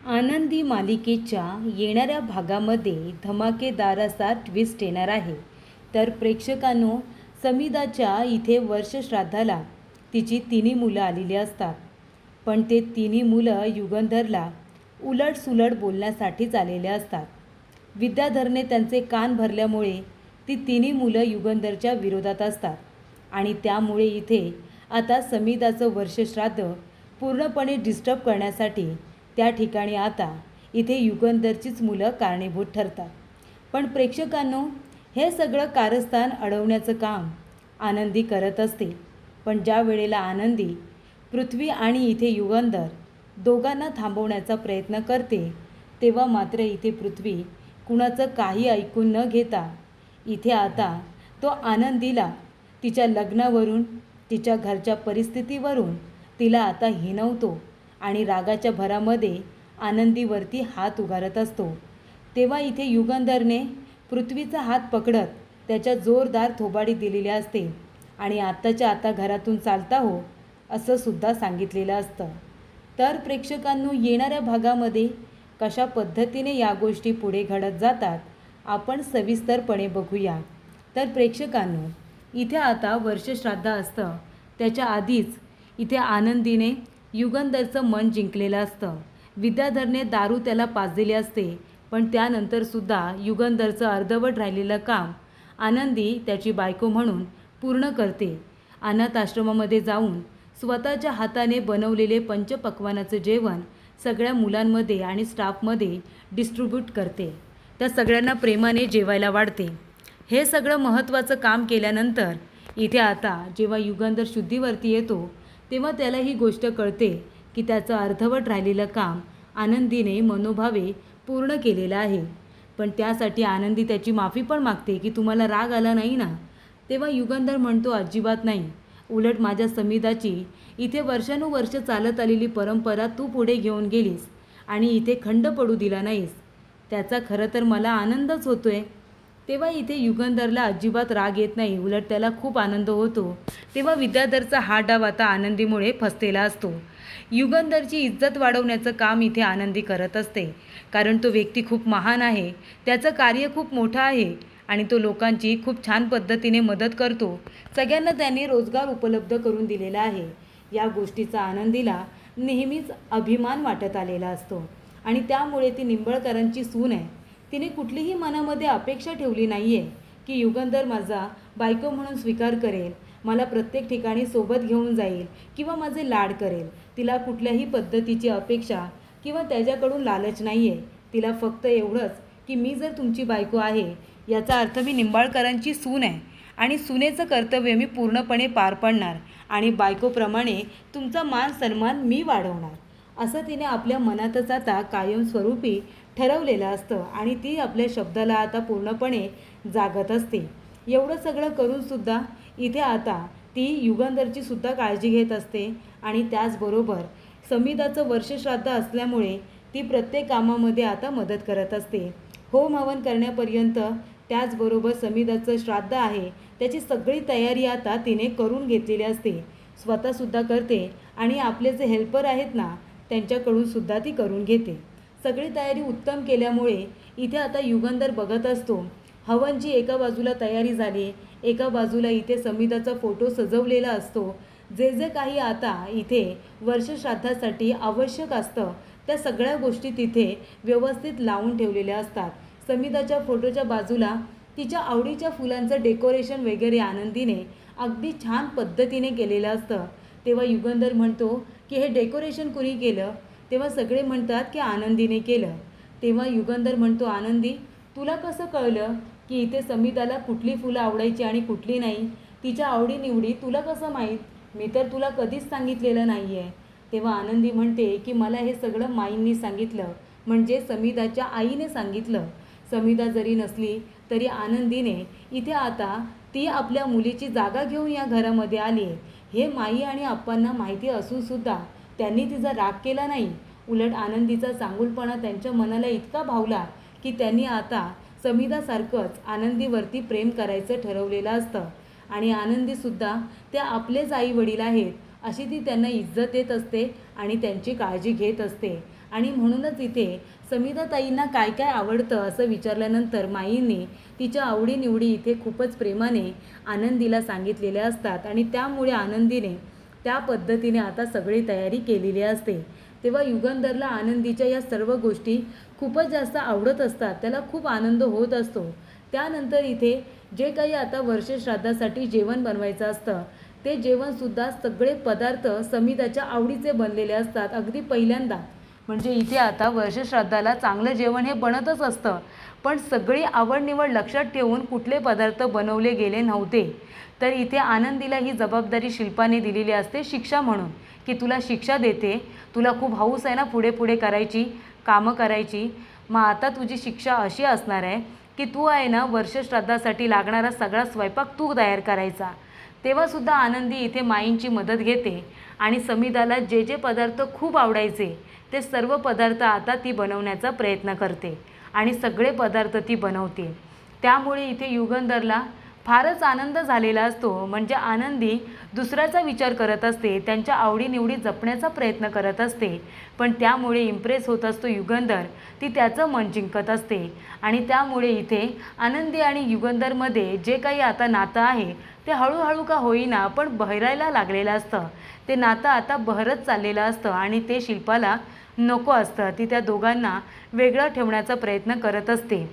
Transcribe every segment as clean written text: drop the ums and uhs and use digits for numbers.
आनंदी मालिकेच्या येणाऱ्या भागामध्ये धमाकेदार असा ट्विस्ट येणार आहे. तर प्रेक्षकांनो, समीदाच्या इथे वर्षश्राद्धाला तिची तिन्ही मुलं आलेली असतात. पण ते तिन्ही मुलं युगंधरला उलटसुलट बोलण्यासाठीच आलेले असतात. विद्याधरने त्यांचे कान भरल्यामुळे ती तिन्ही मुलं युगंधरच्या विरोधात असतात आणि त्यामुळे इथे आता समीदाचं वर्षश्राद्ध पूर्णपणे डिस्टर्ब करण्यासाठी त्या ठिकाणी आता इथे युगंधरचीच मुलं कारणीभूत ठरतात. पण प्रेक्षकांनो, हे सगळं कारस्थान अडवण्याचं काम आनंदी करत असते. पण ज्या वेळेला आनंदी पृथ्वी आणि इथे युगंधर दोघांना थांबवण्याचा प्रयत्न करते, तेव्हा मात्र इथे पृथ्वी कुणाचं काही ऐकून न घेता इथे आता तो आनंदीला तिच्या लग्नावरून, तिच्या घरच्या परिस्थितीवरून तिला आता हिणवतो आणि रागाच्या भरामध्ये आनंदीवरती हात उगारत असतो. तेव्हा इथे युगंधरने पृथ्वीचा हात पकडत त्याच्या जोरदार थोबाडी दिलेली असते आणि आत्ताच्या आता घरातून चालता हो असं सुद्धा सांगितलेलं असतं. तर प्रेक्षकांनो, येणाऱ्या भागामध्ये कशा पद्धतीने या गोष्टी पुढे घडत जातात आपण सविस्तरपणे बघूया. तर प्रेक्षकांनो, इथे आता वर्षश्राद्ध असतं त्याच्या आधीच इथे आनंदीने युगंधरचं मन जिंकलेलं असतं. विद्याधरने दारू त्याला पाजलेली असते, पण त्यानंतरसुद्धा युगंधरचं अर्धवट राहिलेलं काम आनंदी त्याची बायको म्हणून पूर्ण करते. अनाथ आश्रमामध्ये जाऊन स्वतःच्या हाताने बनवलेले पंचपक्वान्नाचं जेवण सगळ्या मुलांमध्ये आणि स्टाफमध्ये डिस्ट्रीब्यूट करते. त्या सगळ्यांना प्रेमाने जेवायला वाढते. हे सगळं महत्त्वाचं काम केल्यानंतर इथे आता जेव्हा युगंधर शुद्धीवरती येतो तेव्हा त्याला ही गोष्ट कळते की त्याचं अर्धवट राहिलेलं काम आनंदीने मनोभावे पूर्ण केलेलं आहे. पण त्यासाठी आनंदी त्याची माफी पण मागते की तुम्हाला राग आला नाही ना. तेव्हा युगंधर म्हणतो, अजिबात नाही, उलट माझ्या समीदाची इथे वर्षानुवर्ष चालत आलेली परंपरा तू पुढे घेऊन गेलीस आणि इथे खंड पडू दिला नाहीस, त्याचा खरं तर मला आनंदच होतोय. तेव्हा इथे युगंधरला अजिबात राग येत नाही, उलट त्याला खूप आनंद होतो. तेव्हा विद्याधरचा हा डाव आता आनंदीमुळे फसलेला असतो. युगंधरची इज्जत वाढवण्याचं काम इथे आनंदी करत असते, कारण तो व्यक्ती खूप महान आहे, त्याचं कार्य खूप मोठं आहे आणि तो लोकांची खूप छान पद्धतीने मदत करतो. सगळ्यांना त्यांनी रोजगार उपलब्ध करून दिलेला आहे. या गोष्टीचा आनंदीला नेहमीच अभिमान वाटत आलेला असतो आणि त्यामुळे ती निंबळकरांची सून आहे. तिने कुठलीही मनामध्ये अपेक्षा ठेवली नाही आहे की युगंधर माझा बायको म्हणून स्वीकार करेल, मला प्रत्येक ठिकाणी सोबत घेऊन जाईल किंवा माझे लाड करेल. तिला कुठल्याही पद्धतीची अपेक्षा किंवा त्याच्याकडून लालच नाही आहे. तिला फक्त एवढंच की मी जर तुमची बायको आहे याचा अर्थ मी निंबाळकरांची सून आहे आणि सुनेचं कर्तव्य मी पूर्णपणे पार पाडणार आणि बायकोप्रमाणे तुमचा मान सन्मान मी वाढवणार, असं तिने आपल्या मनातच आता कायमस्वरूपी ठरवलेलं असतं आणि ती आपल्या शब्दाला आता पूर्णपणे जागत असते. एवढं सगळं करूनसुद्धा इथे आता ती युगंधरची सुद्धा काळजी घेत असते आणि त्याचबरोबर समीदाचं वर्षश्राद्ध असल्यामुळे ती प्रत्येक कामामध्ये आता मदत करत असते. होम हवन करण्यापर्यंत त्याचबरोबर समीदाचं श्राद्ध आहे त्याची सगळी तयारी आता तिने करून घेतलेली असते. स्वतःसुद्धा करते आणि आपले जे हेल्पर आहेत ना त्यांच्याकडून सुद्धा ती करून घेते. सगळी तयारी उत्तम केल्यामुळे इथे आता युगंधर बघत असतो हवनची एका बाजूला तयारी झाली, एका बाजूला इथे समीदाचा फोटो सजवलेला असतो. जे जे काही आता इथे वर्षश्राद्धासाठी आवश्यक असतं त्या सगळ्या गोष्टी तिथे व्यवस्थित लावून ठेवलेल्या असतात. समीदाच्या फोटोच्या बाजूला तिच्या आवडीच्या फुलांचं डेकोरेशन वगैरे आनंदीने अगदी छान पद्धतीने केलेलं असतं. तेव्हा युगंधर म्हणतो की हे डेकोरेशन कुणी केलं? तेव्हा सगळे म्हणतात की आनंदीने केलं. तेव्हा युगंधर म्हणतो, आनंदी, तुला कसं कळलं की इथे समीदाला कुठली फुलं आवडायची आणि कुठली नाही? तिच्या आवडीनिवडी तुला कसं माहीत? मी तर तुला कधीच सांगितलेलं नाही आहे. तेव्हा आनंदी म्हणते की मला हे सगळं माईंनी सांगितलं, म्हणजे समीदाच्या आईने सांगितलं. समीदा जरी नसली तरी आनंदीने इथे आता ती आपल्या मुलीची जागा घेऊन या घरामध्ये आली आहे हे माई आणि आप्पांना माहिती असूनसुद्धा त्यांनी तिचा राग केला नाही. उलट आनंदीचा चांगुलपणा त्यांच्या मनाला इतका भावला की त्यांनी आता समीदासारखंच आनंदीवरती प्रेम करायचं ठरवलेलं असतं आणि आनंदीसुद्धा त्या आपलेच आई वडील आहेत अशी ती त्यांना इज्जत देत असते आणि त्यांची काळजी घेत असते. आणि म्हणूनच इथे समिधाताईंना काय काय आवडतं असं विचारल्यानंतर माईंनी तिच्या आवडीनिवडी इथे खूपच प्रेमाने आनंदीला सांगितलेल्या असतात आणि त्यामुळे आनंदीने त्या पद्धतीने आता सगळी तयारी केलेली असते. तेव्हा युगंधरला आनंदीच्या या सर्व गोष्टी खूपच जास्त आवडत असतात. त्याला खूप आनंद होत असतो. त्यानंतर इथे जे काही आता वर्षश्राद्धासाठी जेवण बनवायचं असतं ते जेवणसुद्धा सगळे पदार्थ समिधाच्या आवडीचे बनलेले असतात. अगदी पहिल्यांदा म्हणजे इथे आता वर्षश्राद्धाला चांगलं जेवण हे बनतच असतं, पण सगळी आवडनिवड लक्षात ठेवून कुठले पदार्थ बनवले गेले नव्हते. तर इथे आनंदीला ही जबाबदारी शिल्पाने दिलेली असते शिक्षा म्हणून, की तुला शिक्षा देते. तुला खूप हौस आहे ना पुढे पुढे करायची, कामं करायची. मग आता तुझी शिक्षा अशी असणार आहे की तू आहे ना वर्षश्राद्धासाठी लागणारा सगळा स्वयंपाक तू तयार करायचा. तेव्हासुद्धा आनंदी इथे माईंची मदत घेते आणि समिधाला जे जे पदार्थ खूप आवडायचे ते सर्व पदार्थ आता ती बनवण्याचा प्रयत्न करते आणि सगळे पदार्थ ती बनवते. त्यामुळे इथे युगंधरला फारच आनंद झालेला असतो. म्हणजे आनंदी दुसऱ्याचा विचार करत असते, त्यांच्या आवडीनिवडी जपण्याचा प्रयत्न करत असते, पण त्यामुळे इम्प्रेस होत असतो युगंधर. ती त्याचं मन जिंकत असते आणि त्यामुळे इथे आनंदी आणि युगंधरमध्ये जे काही आता नातं आहे ते हळूहळू का होईना पण बहरायला लागलेलं असतं. ते नातं आता बहरत चाललेलं असतं आणि ते शिल्पाला नको असतं. ती त्या दोघांना वेगळं ठेवण्याचा प्रयत्न करत असते.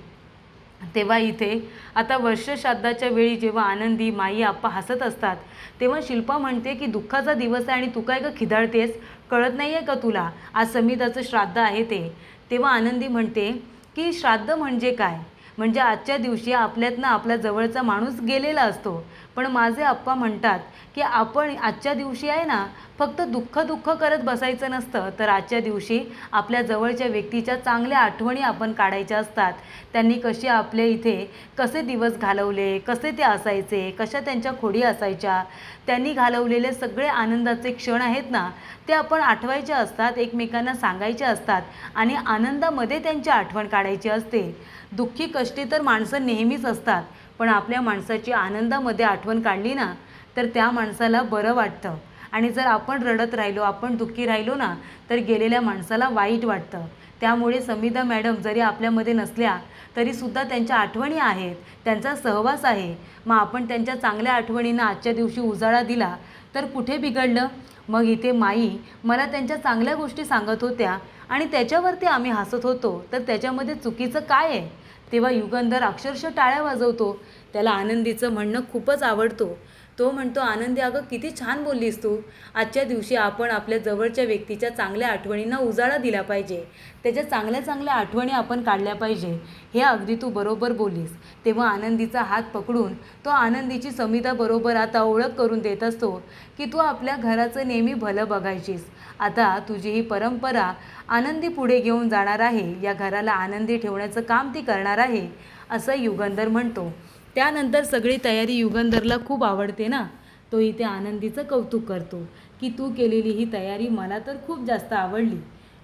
तेव्हा इथे आता वर्षश्राद्धाच्या वेळी जेव्हा आनंदी, माई, आप्पा हसत असतात तेव्हा शिल्पा म्हणते की दुःखाचा दिवस आहे आणि तू काय गं खिदाळतेस, कळत नाही आहे का तुला, आज समिधाचं श्राद्ध आहे ते. तेव्हा आनंदी म्हणते की श्राद्ध म्हणजे काय, म्हणजे आजच्या दिवशी आपल्यातनं आपला जवळचा माणूस गेलेला असतो. पण माझे आप्पा म्हणतात की आपण आजच्या दिवशी आहे ना फक्त दुःख दुःख करत बसायचं नसतं, तर आजच्या दिवशी आपल्या जवळच्या व्यक्तीच्या चांगल्या आठवणी आपण काढायच्या असतात. त्यांनी कसे आपले इथे कसे दिवस घालवले, कसे ते असायचे, कशा त्यांच्या खोडी असायच्या, त्यांनी घालवलेले सगळे आनंदाचे क्षण आहेत ना ते आपण आठवायचे असतात, एकमेकांना सांगायचे असतात आणि आनंदामध्ये त्यांची आठवण काढायची असते. दुःखी कष्टी तर माणसं नेहमीच असतात, पण आपल्या माणसाची आनंदामध्ये आठवण काढली ना तर त्या माणसाला बरं वाटतं. आणि जर आपण रडत राहिलो, आपण दुःखी राहिलो ना तर गेलेल्या माणसाला वाईट वाटतं. त्यामुळे समिधा मॅडम जरी आपल्यामध्ये नसल्या तरीसुद्धा त्यांच्या आठवणी आहेत, त्यांचा सहवास आहे. मग आपण त्यांच्या चांगल्या आठवणींना आजच्या दिवशी उजाळा दिला तर कुठे बिघडलं. मग इथे माई मला त्यांच्या चांगल्या गोष्टी सांगत होत्या आणि त्याच्यावरती आम्ही हसत होतो, तर त्याच्यामध्ये चुकीचं काय आहे. तेव्हा युगंधर अक्षरशः टाळ्या वाजवतो. त्याला आनंदीचं म्हणणं खूपच आवडतो. तो म्हणतो, आनंदी अगं किती छान बोललीस तू. आजच्या दिवशी आपण आपल्या जवळच्या व्यक्तीच्या चांगल्या आठवणींना उजाळा दिला पाहिजे, त्याच्या चांगल्या चांगल्या आठवणी आपण काढल्या पाहिजे. हे अगदी तू बरोबर बोललीस. तेव्हा आनंदीचा हात पकडून तो आनंदीची समिधाबरोबर आता ओळख करून देत असतो की तू आपल्या घराचं नेहमी भलं बघायचीस. आता तुझी ही परंपरा आनंदी पुढे घेऊन जाणार आहे, या घराला आनंदी ठेवण्याचं काम ती करणार आहे असं युगंधर म्हणतो. त्यानंतर सगळी तयारी युगंधरला खूप आवडते ना, तो इथे आनंदीचं कौतुक करतो की तू केलेली ही तयारी मला तर खूप जास्त आवडली.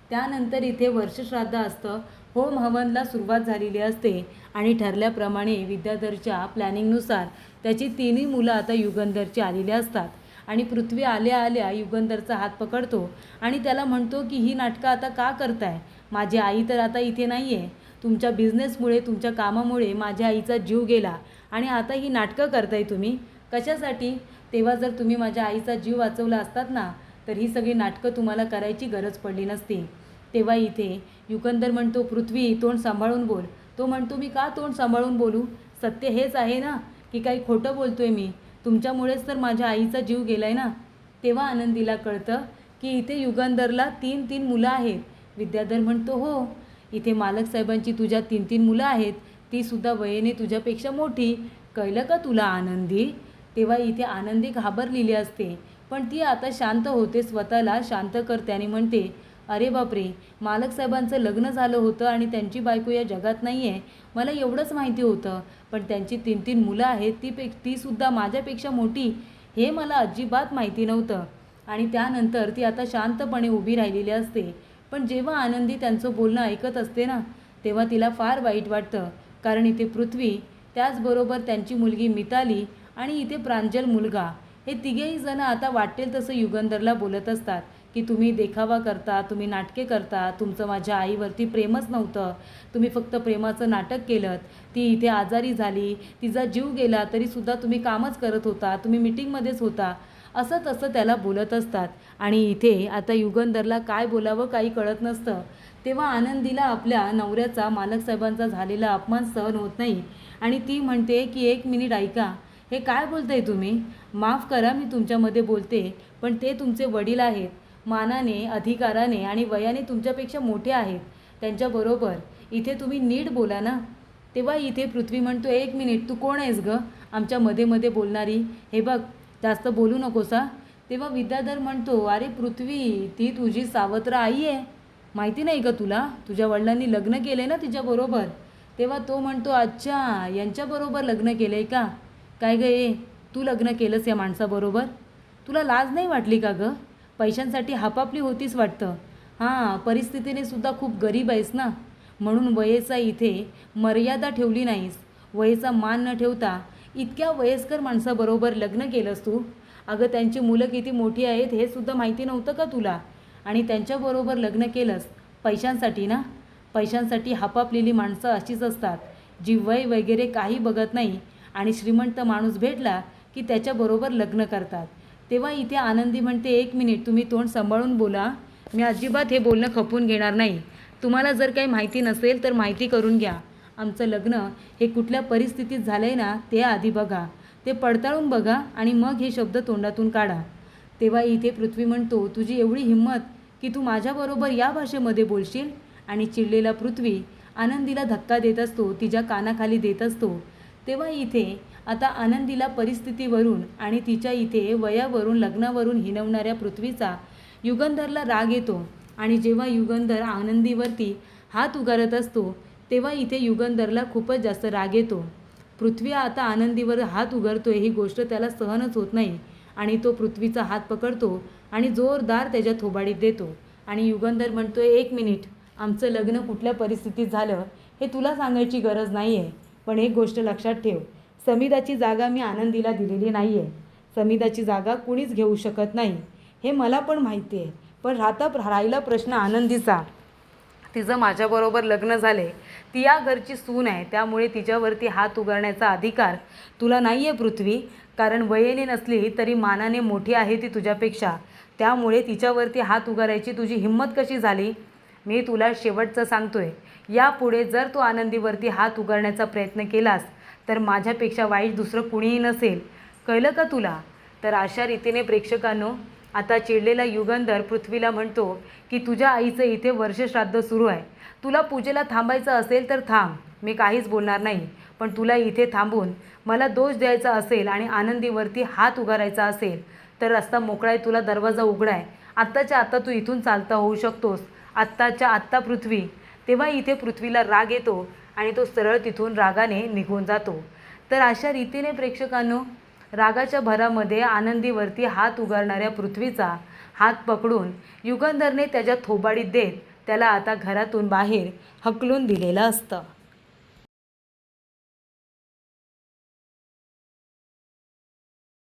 त्यानंतर इथे वर्षश्राद्ध असतं. होम हवनला सुरुवात झालेली असते आणि ठरल्याप्रमाणे विद्याधरच्या प्लॅनिंगनुसार त्याची तिन्ही मुलं आता युगंधरची आलेली असतात आणि पृथ्वी आल्या आल्या युगंधरचा हात पकडतो आणि त्याला म्हणतो की ही नाटकं आता का करताय, माझी आई तर आता इथे नाही आहे, तुमच्या बिझनेसमुळे, तुमच्या कामामुळे माझ्या आईचा जीव गेला आणि आता ही नाटकं करताय तुम्ही कशासाठी. तेव्हा जर तुम्ही माझ्या आईचा जीव वाचवला असतात ना तर ही सगळी नाटकं तुम्हाला करायची गरज पडली नसती. तेव्हा इथे युगंधर म्हणतो, पृथ्वी तोंड सांभाळून बोल. तो म्हणतो, मी का तोंड सांभाळून बोलू, सत्य हेच आहे ना की काही खोटं बोलतोय मी, तुमच्यामुळेच तर माझ्या आईचा जीव गेलाय ना. तेव्हा आनंदीला कळतं की इथे युगंधरला 3 मुलं आहेत. विद्याधर म्हणतो, हो, इथे मालक साहेबांची तुझ्या 3 मुलं आहेत, तीसुद्धा वयाने तुझ्यापेक्षा मोठी, कळलं का तुला आनंदी. तेव्हा इथे आनंदी घाबरलेली असते, पण ती आता शांत होते, स्वतःला शांत करते आणि म्हणते, अरे बापरे, मालक साहेबांचं लग्न झालं होतं आणि त्यांची बायको या जगात नाही आहे, मला एवढंच माहिती होतं, पण त्यांची 3 मुलं आहेत, तीसुद्धा माझ्यापेक्षा मोठी, हे मला अजिबात माहिती नव्हतं. आणि त्यानंतर ती आता शांतपणे उभी राहिलेली असते. पण जेव्हा आनंदी त्यांचं बोलणं ऐकत असते ना तेव्हा तिला फार वाईट वाटतं, कारण इथे पृथ्वी, त्याचबरोबर त्यांची मुलगी मिताली आणि इथे प्रांजल मुलगा, हे तिघेही जण आता वाटेल तसं युगंधरला बोलत असतात की तुम्ही देखावा करता, तुम्ही नाटके करता, तुमचं माझ्या आईवरती प्रेमच नव्हतं, तुम्ही फक्त प्रेमाचं नाटक केलं, ती इथे आजारी झाली, तिचा जीव गेला तरीसुद्धा तुम्ही कामच करत होता, तुम्ही मिटिंगमध्येच होता, असं तसं त्याला बोलत असतात. आणि इथे आता युगंधरला काय बोलावं काही कळत नसतं. तेव्हा आनंदीला आपल्या नवऱ्याचा मालकसाहेबांचा झालेला अपमान सहन होत नाही आणि ती म्हणते की 1 मिनिट ऐका, हे काय बोलताय तुम्ही? माफ करा मी तुमच्यामध्ये बोलते, पण ते तुमचे वडील आहेत, मानाने, अधिकाराने आणि वयाने तुमच्यापेक्षा मोठे आहेत, त्यांच्याबरोबर इथे तुम्ही नीट बोला ना. तेव्हा इथे पृथ्वी म्हणतो 1 मिनिट, तू कोण आहेस गं आमच्या मध्ये मध्ये बोलणारी? हे बघ, जास्त बोलू नकोस हा. तेव्हा विद्याधर म्हणतो, अरे पृथ्वी, ती तुझी सावत्र आई आहे, माहिती नाही का तुला? तुझ्या वडिलांनी लग्न केलं आहे ना तिच्याबरोबर. तेव्हा तो म्हणतो, अच्छा, यांच्याबरोबर लग्न केलं आहे का? काय गं ए, तू लग्न केलंस या माणसाबरोबर? तुला लाज नाही वाटली का गं? पैशांसाठी हापापली होतीस वाटतं. हां, परिस्थितीने सुद्धा खूप गरीब आहेस ना, म्हणून वयेचा इथे मर्यादा ठेवली नाहीस. वयेचा मान न ठेवता इतक्या वयस्कर माणसाबरोबर लग्न केलंस तू. अगं, त्यांची मुलं किती मोठी आहेत हे सुद्धा माहिती नव्हतं का तुला? आणि त्यांच्याबरोबर लग्न केलंस पैशांसाठी ना? पैशांसाठी हापापलेली माणसं अशीच असतात, जी वय वगैरे काही बघत नाही आणि श्रीमंत माणूस भेटला की त्याच्याबरोबर लग्न करतात. तेव्हा इथे आनंदी म्हणते, 1 मिनिट, तुम्ही तोंड सांभाळून बोला, मी अजिबात हे बोलणं खपवून घेणार नाही. तुम्हाला जर काही माहिती नसेल तर माहिती करून घ्या. आमचं लग्न हे कुठल्या परिस्थितीत झालं आहे ना ते आधी बघा, ते पडताळून बघा आणि मग हे शब्द तोंडातून काढा. तेव्हा इथे पृथ्वी म्हणतो, तुझी एवढी हिंमत की तू माझ्याबरोबर या भाषेमध्ये बोलशील? आणि चिडलेला पृथ्वी आनंदीला धक्का देत असतो, तिच्या कानाखाली देत असतो. तेव्हा इथे आता आनंदीला परिस्थितीवरून आणि तिच्या इथे वयावरून लग्नावरून हिणवणाऱ्या पृथ्वीचा युगंधरला राग येतो. आणि जेव्हा युगंधर आनंदीवरती हात उगारत असतो तेव्हा इथे युगंधरला खूपच जास्त राग येतो. पृथ्वी आता आनंदीवर हात उगारतोय ही गोष्ट त्याला सहनच होत नाही आणि तो पृथ्वीचा हात पकडतो आणि जोरदार त्याच्या थोबाडीत देतो. आणि युगंधर म्हणतोय, 1 मिनिट, आमचं लग्न कुठल्या परिस्थितीत झालं हे तुला सांगायची गरज नाही आहे, पण एक गोष्ट लक्षात ठेव, समिधाची जागा मी आनंदीला दिलेली नाही आहे. समिधाची जागा कुणीच घेऊ शकत नाही, हे मला पण माहिती आहे. पण राहिला प्रश्न आनंदीचा. तिचं माझ्याबरोबर लग्न झाले, ती या घरची सून आहे, त्यामुळे तिच्यावरती हात उगारण्याचा अधिकार तुला नाही आहे पृथ्वी. कारण वयेने नसली तरी मानाने मोठी आहे ती तुझ्यापेक्षा, त्यामुळे तिच्यावरती हात उगारायची तुझी हिंमत कशी झाली? मी तुला शेवटचं सांगतोय, यापुढे जर तू आनंदीवरती हात उगारण्याचा प्रयत्न केलास तर माझ्यापेक्षा वाईट दुसरं कुणीही नसेल, कळलं का तुला? तर अशा रीतीने प्रेक्षकांनो, आता चिडलेला युगंधर पृथ्वीला म्हणतो की तुझ्या आईचं इथे वर्षश्राद्ध सुरू आहे, तुला पूजेला थांबायचं असेल तर थांब, मी काहीच बोलणार नाही. पण तुला इथे थांबून मला दोष द्यायचा असेल आणि आनंदीवरती हात उगारायचा असेल तर रस्ता मोकळा आहे, तुला दरवाजा उघडा आहे, आत्ताच्या आत्ता तू इथून चालता होऊ शकतोस, आत्ताच्या आत्ता पृथ्वी. तेव्हा इथे पृथ्वीला राग येतो आणि तो सरळ तिथून रागाने निघून जातो. तर अशा रीतीने प्रेक्षकांनो, रागाच्या भरामध्ये आनंदीवरती हात उगारणाऱ्या पृथ्वीचा हात पकडून युगंधरने त्याच्या थोबाडीत देत त्याला आता घरातून बाहेर हकलून दिलेलं असतं.